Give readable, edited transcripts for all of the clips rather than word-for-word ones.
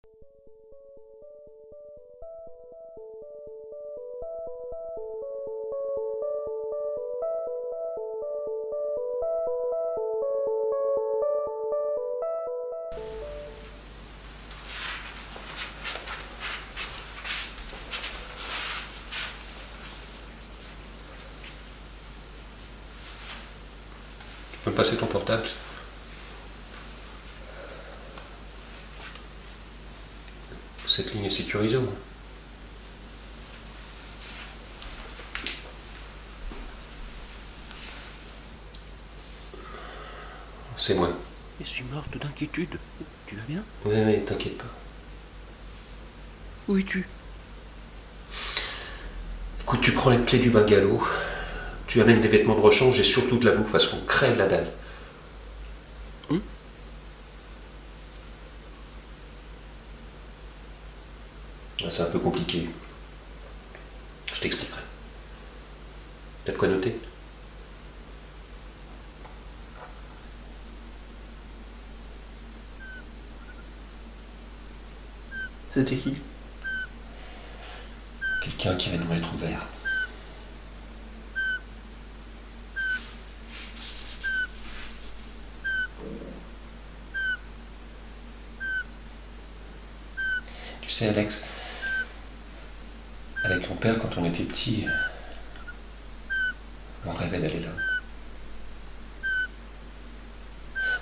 Tu peux me passer ton portable? Cette ligne est sécurisée au moins. C'est moi. Je suis morte d'inquiétude. Tu vas bien? Oui, t'inquiète pas. Où es-tu? Écoute, tu prends les clés du bungalow, tu amènes des vêtements de rechange et surtout de la bouffe parce qu'on crève la dalle. C'est un peu compliqué. Je t'expliquerai. T'as de quoi noter? C'était qui? Quelqu'un qui va nous être ouvert. Tu sais, Alex, avec ton père, quand on était petit, on rêvait d'aller là.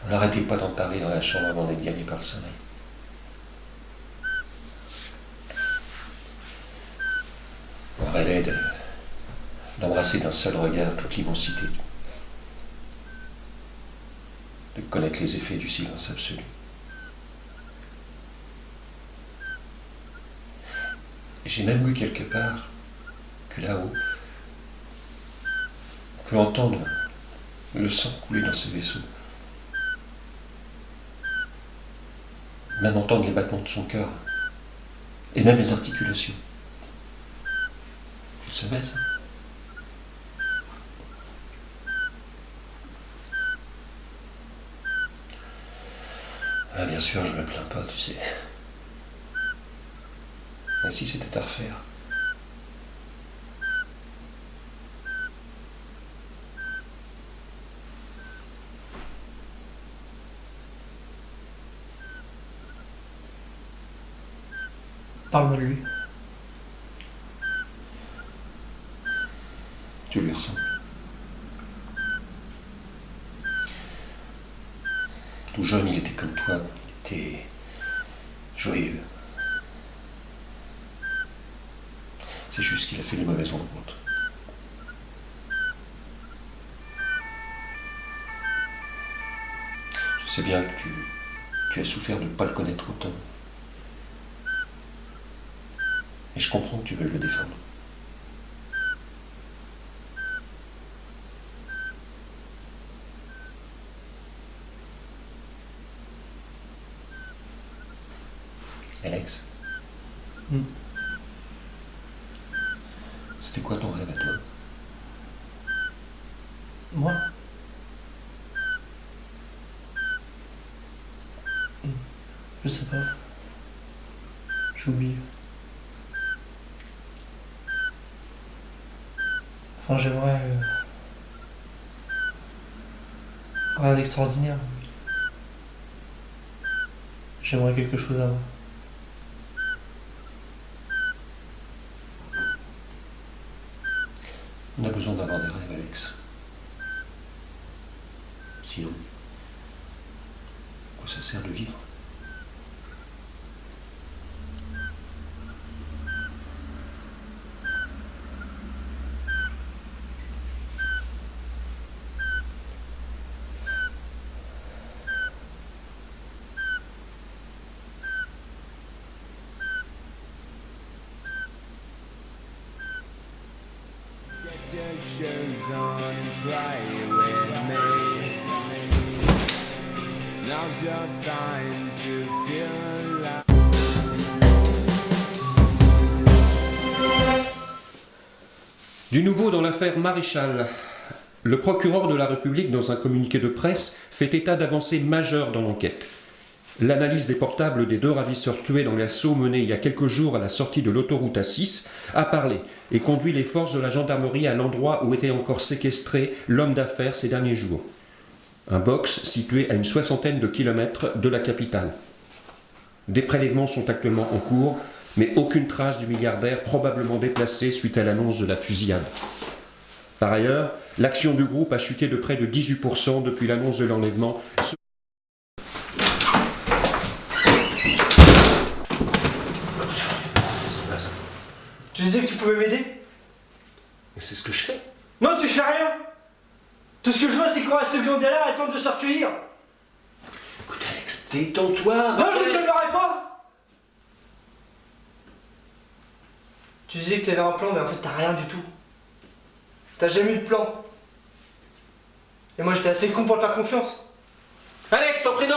On n'arrêtait pas d'en parler dans la chambre avant d'être gagné par le sommeil. On rêvait d'embrasser d'un seul regard toute l'immensité, de connaître les effets du silence absolu. J'ai même lu quelque part que là-haut, on peut entendre le sang couler dans ce vaisseau. Même entendre les battements de son cœur. Et même les articulations. Tu le savais, ça? Ah, bien sûr, je me plains pas, tu sais. Mais si c'était à refaire. Parle-moi de lui. Tu lui ressembles. Tout jeune, il était comme toi. Il était joyeux. C'est juste qu'il a fait les mauvaises rencontres. Je sais bien que tu as souffert de ne pas le connaître autant. Et je comprends que tu veuilles le défendre. Alex, c'était quoi ton rêve à toi? Moi? Je sais pas. J'ai oublié. Enfin, j'aimerais... rien d'extraordinaire. J'aimerais quelque chose avant. On a besoin d'avoir des rêves, Alex. Sinon, à quoi ça sert de vivre? Get your shoes on and fly with me. Now's your time to feel alive. Du nouveau dans l'affaire Maréchal. Le procureur de la République, dans un communiqué de presse, fait état d'avancées majeures dans l'enquête. L'analyse des portables des 2 ravisseurs tués dans l'assaut mené il y a quelques jours à la sortie de l'autoroute A6 a parlé et conduit les forces de la gendarmerie à l'endroit où était encore séquestré l'homme d'affaires ces derniers jours. Un box situé à une 60aine de kilomètres de la capitale. Des prélèvements sont actuellement en cours, mais aucune trace du milliardaire probablement déplacé suite à l'annonce de la fusillade. Par ailleurs, l'action du groupe a chuté de près de 18% depuis l'annonce de l'enlèvement. Tu disais que tu pouvais m'aider? Mais c'est ce que je fais. Non, tu fais rien! Tout ce que je vois, c'est qu'on reste glandé là à attendre de se recueillir! Écoute Alex, détends-toi. Non, je me calmerai pas! Tu disais que t'avais un plan, mais en fait, t'as rien du tout. T'as jamais eu de plan. Et moi, j'étais assez con pour te faire confiance. Alex, ton prénom!